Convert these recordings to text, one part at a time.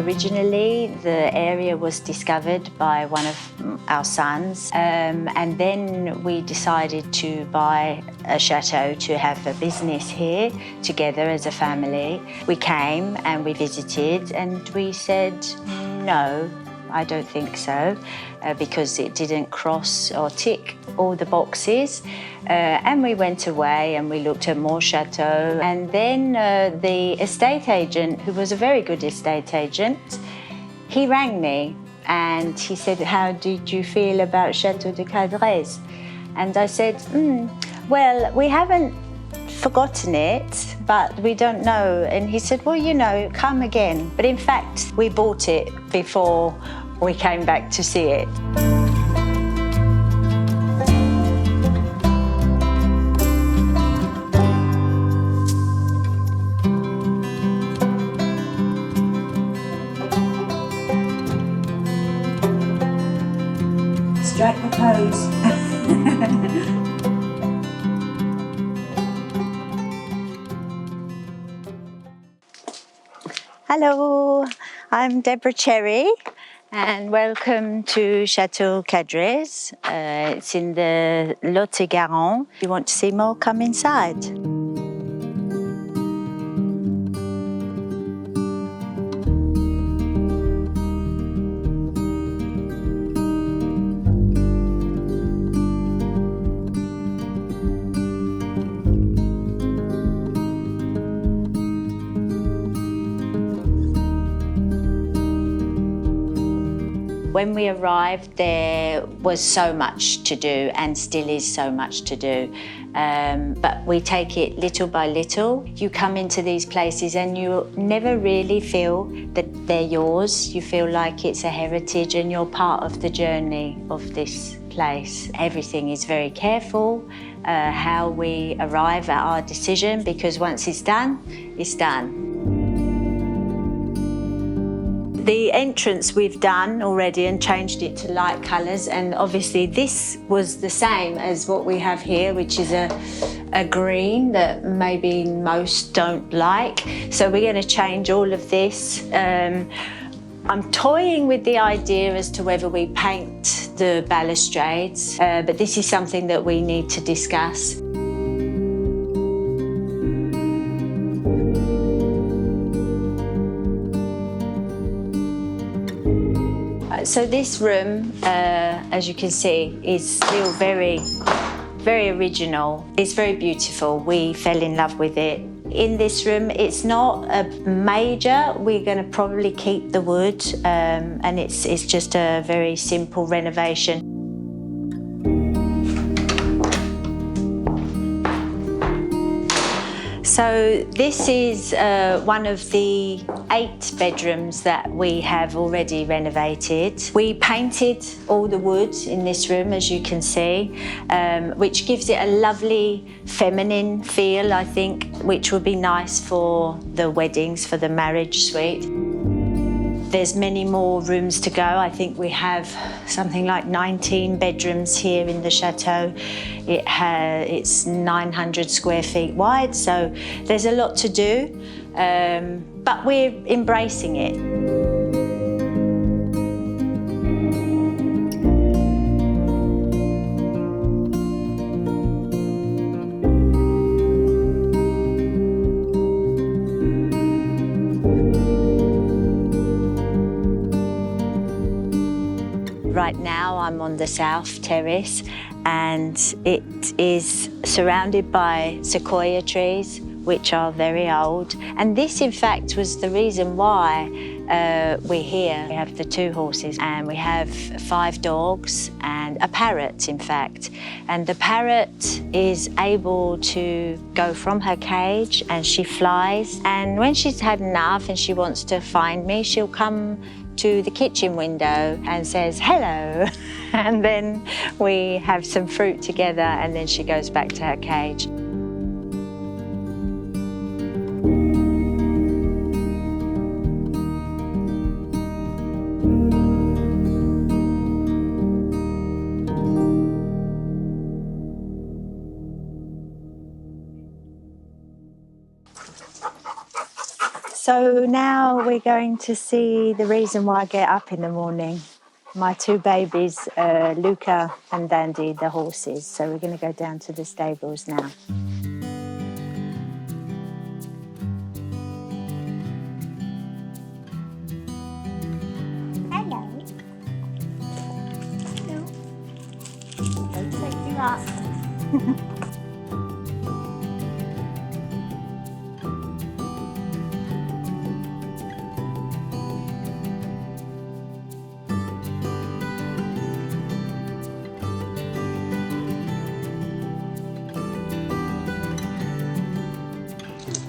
Originally, the area was discovered by one of our sons, and then we decided to buy a chateau to have a business here together as a family. We came and we visited and we said, no, I don't think so, because it didn't cross or tick all the boxes. And we went away and we looked at more chateaux. And then the estate agent, who was a very good estate agent, he rang me and he said, how did you feel about Chateau de Cadrez? And I said, well, we haven't forgotten it, but we don't know. And he said, well, you know, come again. But in fact, we bought it before we came back to see it. Strike the pose. Hello, I'm Deborah Cherry and welcome to Chateau Cadrez. It's in the Lot-et-Garonne. If you want to see more, come inside. When we arrived, there was so much to do and still is so much to do. But we take it little by little. You come into these places and you never really feel that they're yours. You feel like it's a heritage and you're part of the journey of this place. Everything is very careful, how we arrive at our decision, because once it's done, it's done. The entrance we've done already and changed it to light colours, and obviously this was the same as what we have here, which is a green that maybe most don't like. So we're going to change all of this. I'm toying with the idea as to whether we paint the balustrades, but this is something that we need to discuss. So this room, as you can see, is still very, very original. It's very beautiful. We fell in love with it. In this room, it's not a major. We're going to probably keep the wood, and it's just a very simple renovation. So this is one of the 8 bedrooms that we have already renovated. We painted all the wood in this room, as you can see, which gives it a lovely feminine feel, I think, which would be nice for the weddings, for the marriage suite. There's many more rooms to go. I think we have something like 19 bedrooms here in the chateau. It's 900 square feet wide, so there's a lot to do, but we're embracing it. Right now I'm on the south terrace and it is surrounded by sequoia trees, which are very old. And this, in fact, was the reason why we're here. We have the 2 horses and we have 5 dogs and a parrot, in fact. And the parrot is able to go from her cage and she flies. And when she's had enough and she wants to find me, she'll come to the kitchen window and says, hello. And then we have some fruit together and then she goes back to her cage. So now we're going to see the reason why I get up in the morning. My two babies, Luca and Dandy, the horses. So we're going to go down to the stables now. Hello. Hello. Don't take you up.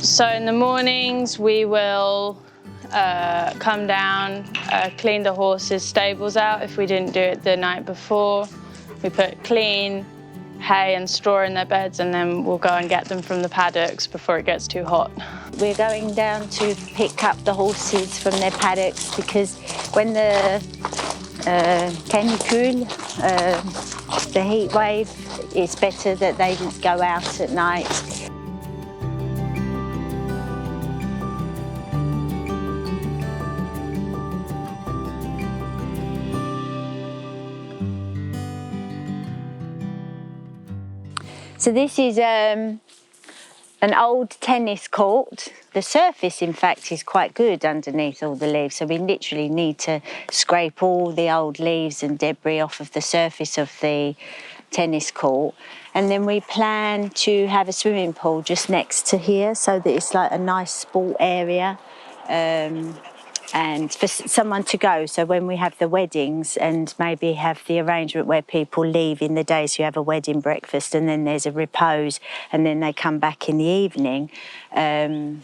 So in the mornings we will come down, clean the horses' stables out if we didn't do it the night before. We put clean hay and straw in their beds, and then we'll go and get them from the paddocks before it gets too hot. We're going down to pick up the horses from their paddocks because when the canicule, the heat wave, it's better that they go out at night. So this is an old tennis court. The surface, in fact, is quite good underneath all the leaves. So we literally need to scrape all the old leaves and debris off of the surface of the tennis court. And then we plan to have a swimming pool just next to here so that it's like a nice sport area. And for someone to go, so when we have the weddings and maybe have the arrangement where people leave in the day, so you have a wedding breakfast and then there's a repose and then they come back in the evening, they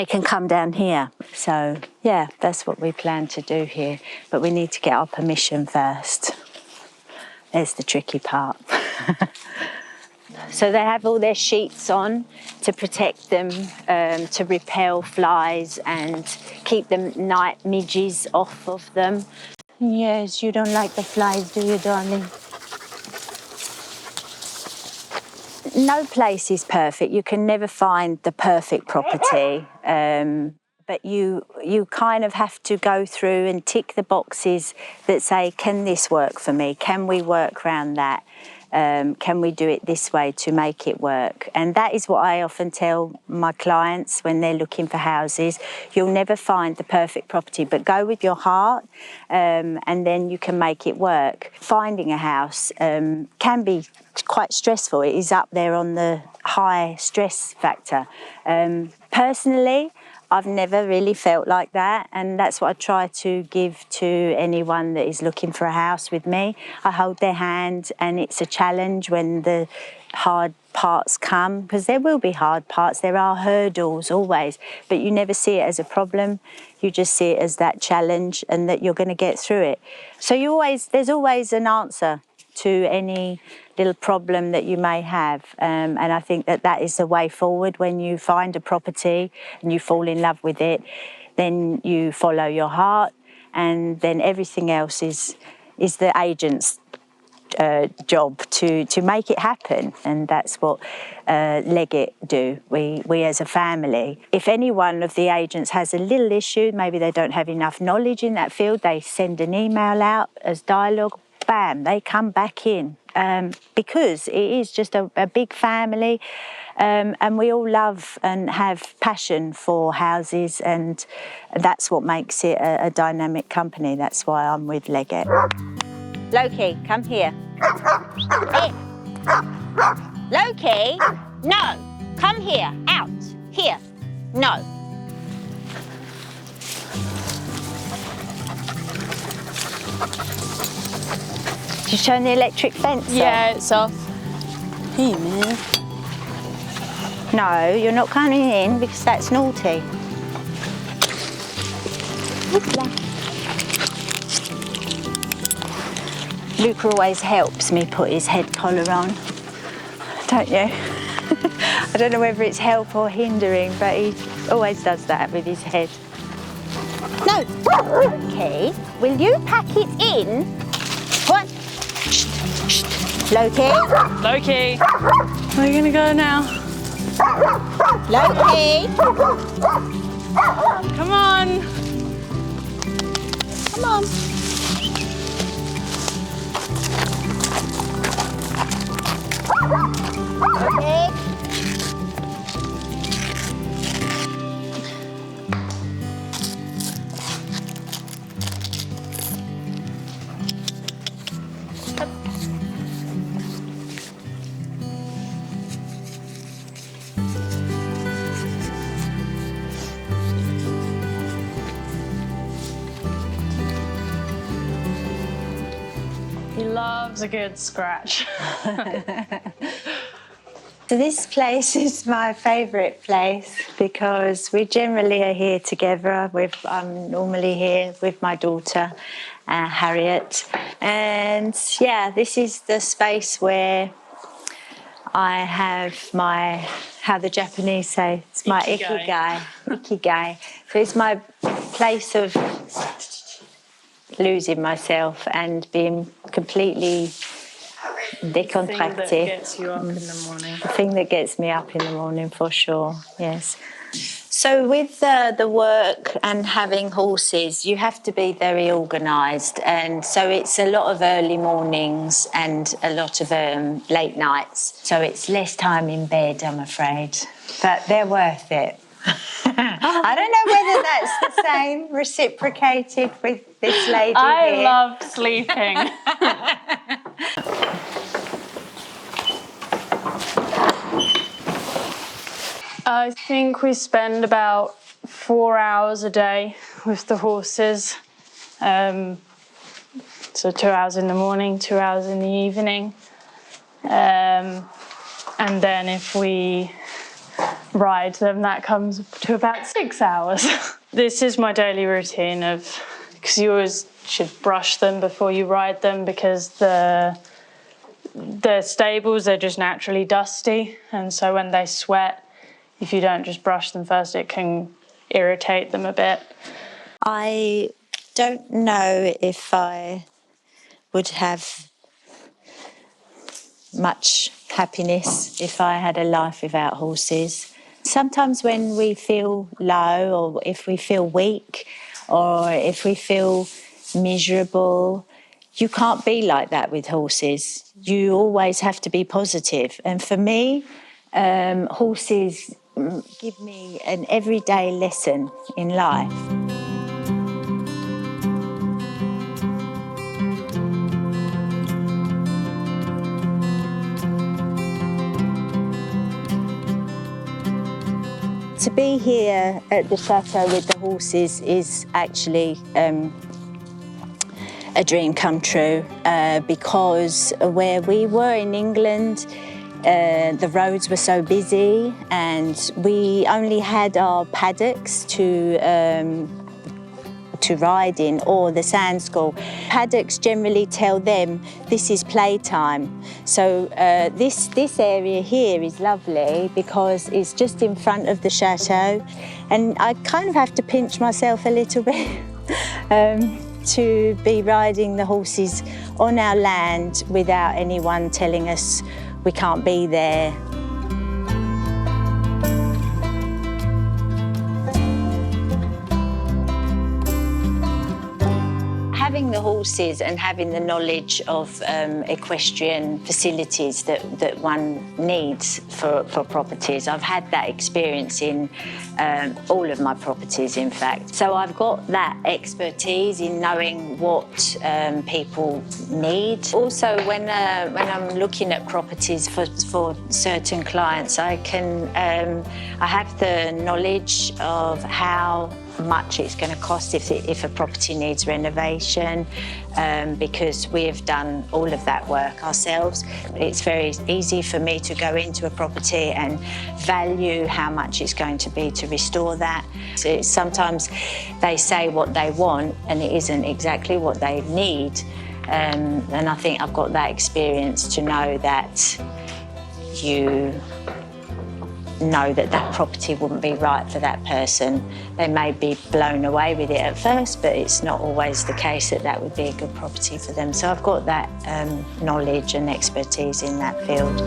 can come down here. So yeah, that's what we plan to do here, but we need to get our permission first. There's the tricky part. So they have all their sheets on to protect them, to repel flies and keep the night midges off of them. Yes, you don't like the flies, do you, darling? No place is perfect. You can never find the perfect property. But you kind of have to go through and tick the boxes that say, can this work for me? Can we work around that? Can we do it this way to make it work? And that is what I often tell my clients when they're looking for houses. You'll never find the perfect property, but go with your heart and then you can make it work. Finding a house can be quite stressful. It is up there on the high stress factor. Personally, I've never really felt like that, and that's what I try to give to anyone that is looking for a house with me. I hold their hand, and it's a challenge when the hard parts come, because there will be hard parts, there are hurdles always, but you never see it as a problem. You just see it as that challenge and that you're going to get through it. So there's always an answer to any little problem that you may have, and I think that is the way forward. When you find a property and you fall in love with it, then you follow your heart, and then everything else is the agent's job to make it happen. And that's what Leggett do. We as a family, if any one of the agents has a little issue, maybe they don't have enough knowledge in that field, they send an email out as dialogue, bam, they come back in, because it is just a big family, and we all love and have passion for houses, and that's what makes it a dynamic company. That's why I'm with Leggett. Loki, come here. Here. Loki, no, come here, out, here, no. Did you turn the electric fence on? Yeah, it's off. Hey, man. No, you're not coming in because that's naughty. Luca always helps me put his head collar on, don't you? I don't know whether it's help or hindering, but he always does that with his head. No, okay, will you pack it in? What? Loki? Loki, where are you gonna go now? Loki! Come on! Come on! Okay. He loves a good scratch. So this place is my favourite place because we generally are here together. I'm normally here with my daughter, Harriet. And yeah, this is the space where I have my, how the Japanese say, it's my ikigai. Ikigai. So it's my place of losing myself and being completely decontracted. The thing that gets you up in the morning. The thing that gets me up in the morning, for sure, yes. So with the work and having horses, you have to be very organised, and so it's a lot of early mornings and a lot of late nights. So it's less time in bed, I'm afraid, but they're worth it. I don't know whether that's the same reciprocated with this lady I here. love sleeping. I think we spend about 4 hours a day with the horses. So 2 hours in the morning, 2 hours in the evening. And then if we ride them, that comes to about 6 hours. This is my daily routine because you always should brush them before you ride them, because the stables are just naturally dusty, and so when they sweat, if you don't just brush them first, it can irritate them a bit. I don't know if I would have much happiness if I had a life without horses. Sometimes when we feel low, or if we feel weak, or if we feel miserable, you can't be like that with horses. You always have to be positive. And for me, horses give me an everyday lesson in life. To be here at the chateau with the horses is actually a dream come true, because where we were in England, the roads were so busy and we only had our paddocks to ride in, or the sand school. Paddocks generally tell them this is playtime. So this area here is lovely because it's just in front of the chateau, and I kind of have to pinch myself a little bit to be riding the horses on our land without anyone telling us we can't be there. Having the horses and having the knowledge of equestrian facilities that one needs for properties, I've had that experience in all of my properties, in fact. So I've got that expertise in knowing what people need. Also, when I'm looking at properties for certain clients, I have the knowledge of how much it's going to cost if a property needs renovation, because we have done all of that work ourselves. It's very easy for me to go into a property and value how much it's going to be to restore that. So sometimes they say what they want and it isn't exactly what they need, and I think I've got that experience to know that you know that property wouldn't be right for that person. They may be blown away with it at first, but it's not always the case that would be a good property for them. So I've got that knowledge and expertise in that field.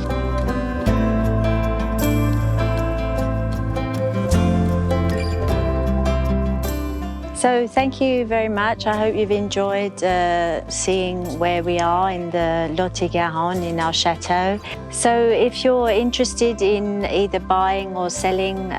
So thank you very much. I hope you've enjoyed seeing where we are in the Lot-et-Garonne in our chateau. So if you're interested in either buying or selling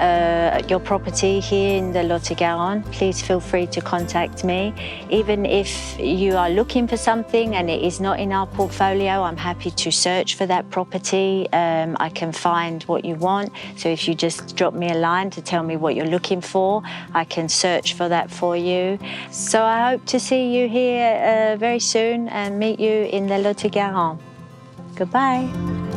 your property here in the Lot-et-Garonne, please feel free to contact me. Even if you are looking for something and it is not in our portfolio, I'm happy to search for that property. I can find what you want. So if you just drop me a line to tell me what you're looking for, I can search for that for you. So I hope to see you here very soon and meet you in the Lot-et-Garonne. Goodbye.